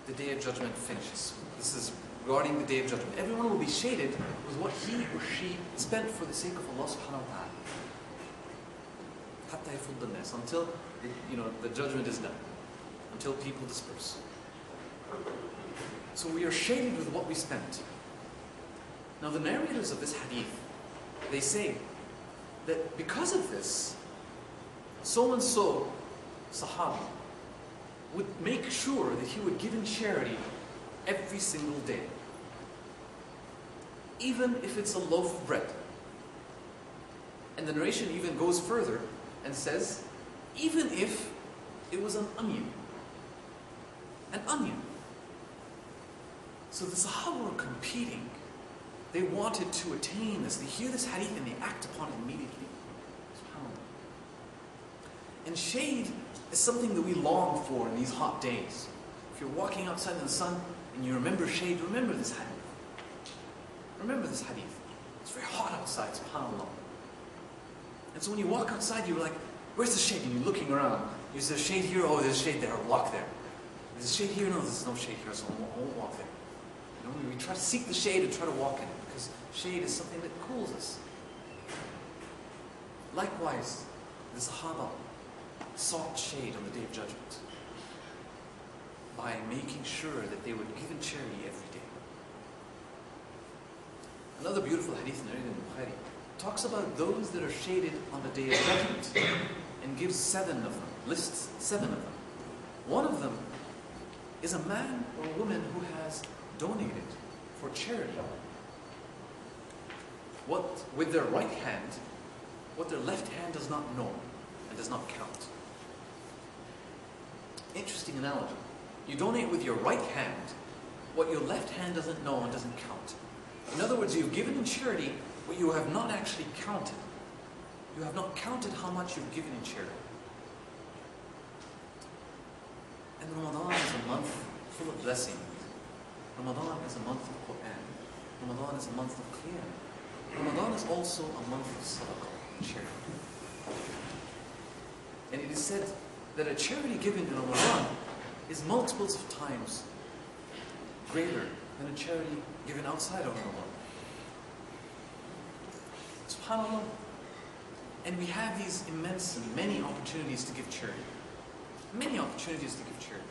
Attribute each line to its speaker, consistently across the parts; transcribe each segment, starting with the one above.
Speaker 1: the Day of Judgment finishes. This is regarding the Day of Judgment. Everyone will be shaded with what he or she spent for the sake of Allah subhanahu wa ta'ala. حتى يفض الناس, until the judgment is done, until people disperse. So we are shaded with what we spent. Now the narrators of this hadith, they say that because of this, so and so Sahabi would make sure that he would give in charity every single day, even if it's a loaf of bread. And the narration even goes further and says, even if it was an onion. An onion. So the Sahaba were competing. They wanted to attain this. They hear this hadith and they act upon it immediately. And shade is something that we long for in these hot days. If you're walking outside in the sun and you remember shade, remember this hadith. Remember this hadith. It's very hot outside, subhanAllah. And so when you walk outside, you're like, where's the shade? And you're looking around. Is there shade here? Oh, there's shade there. I'll walk there. There's shade here? No, there's no shade here, so I won't walk there. We try to seek the shade and try to walk in it, because shade is something that cools us. Likewise, the Sahaba sought shade on the Day of Judgment by making sure that they would give in charity every day. Another beautiful hadith narrated in Bukhari talks about those that are shaded on the Day of Judgment and gives 7 of them, lists 7 of them. One of them is a man or a woman who has donated for charity what with their right hand, what their left hand does not know and does not count. Interesting analogy. You donate with your right hand what your left hand doesn't know and doesn't count. In other words, you've given in charity what you have not actually counted. You have not counted how much you've given in charity. And Ramadan is a month full of blessing. Ramadan is a month of Quran. Ramadan is a month of Qiyam. Ramadan is also a month of sadaqah, charity. And it is said that a charity given in Ramadan is multiples of times greater than a charity given outside of Ramadan. SubhanAllah. And we have these immense and many opportunities to give charity. Many opportunities to give charity.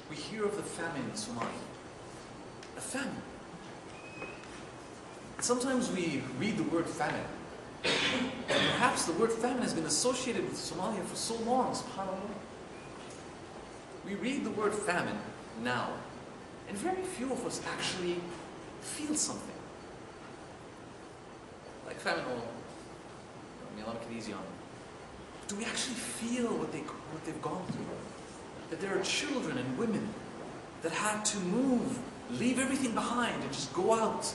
Speaker 1: We hear of the famine in Somalia. A famine. Sometimes we read the word famine. And perhaps the word famine has been associated with Somalia for so long, subhanAllah. We read the word famine now, and very few of us actually feel something. Like famine, may Allah make it easy on them. Do we actually feel what they've gone through? That there are children and women that had to move, leave everything behind, and just go out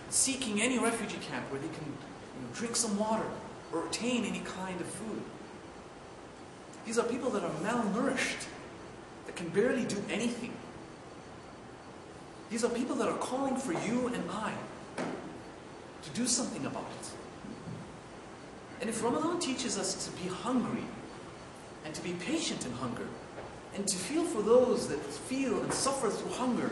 Speaker 1: seeking any refugee camp where they can drink some water or obtain any kind of food. These are people that are malnourished, that can barely do anything. These are people that are calling for you and I to do something about it. And if Ramadan teaches us to be hungry and to be patient in hunger and to feel for those that feel and suffer through hunger,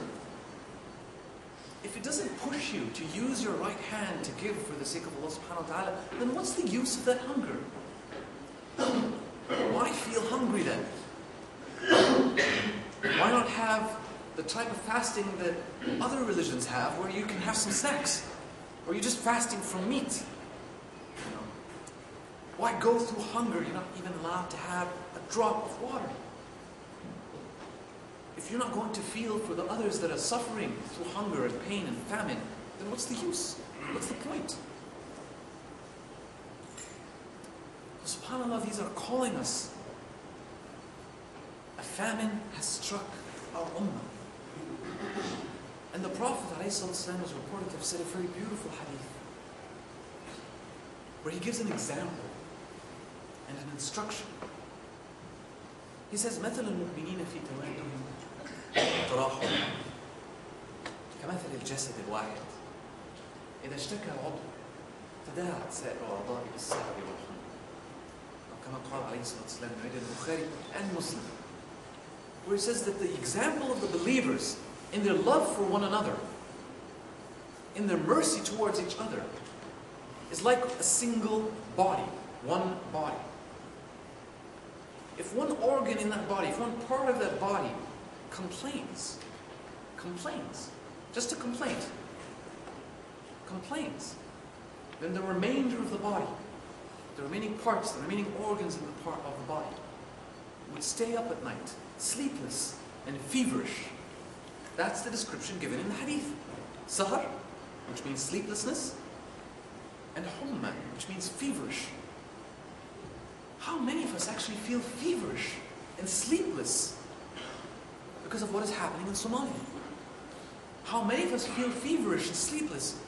Speaker 1: if it doesn't push you to use your right hand to give for the sake of Allah subhanahu wa ta'ala, then what's the use of that hunger? Why feel hungry then? Why not have the type of fasting that other religions have, where you can have some snacks, or you're just fasting from meat? Why go through hunger? You're not even allowed to have a drop of water. If you're not going to feel for the others that are suffering through hunger and pain and famine, then what's the use? What's the point? SubhanAllah, these are calling us. A famine has struck our ummah. And the Prophet ﷺ is reported to have said a very beautiful hadith, where he gives an example and an instruction. He says, مَثَلُ الْمُؤْمِنِينَ فِي تَوَادُّهِمْ وتراحم كمثل الجسد الواحد إذا اشتكى عضو تداعت سائر أعضائه بالسهر والحمى. كما قال عليه الصلاة والسلام in Bukhari and Muslim. where he says that the example of the believers in their love for one another, in their mercy towards each other, is like a single body, one body. If one organ in that body, if one part of that body complains, just a complaint, then the remainder of the body, the remaining parts, the remaining organs in the part of the body would stay up at night, sleepless and feverish. That's the description given in the hadith. Sahar, which means sleeplessness, and humma, which means feverish. How many of us actually feel feverish and sleepless because of what is happening in Somalia? How many of us feel feverish and sleepless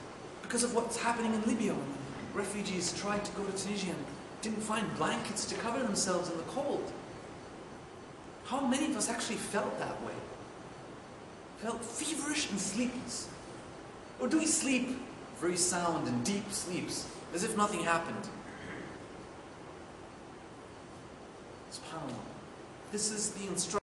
Speaker 1: because of what's happening in Libya when refugees tried to go to Tunisia and didn't find blankets to cover themselves in the cold? How many of us actually felt that way? Felt feverish and sleepless? Or do we sleep very sound and deep sleeps, as if nothing happened? SubhanAllah. This is the instruction.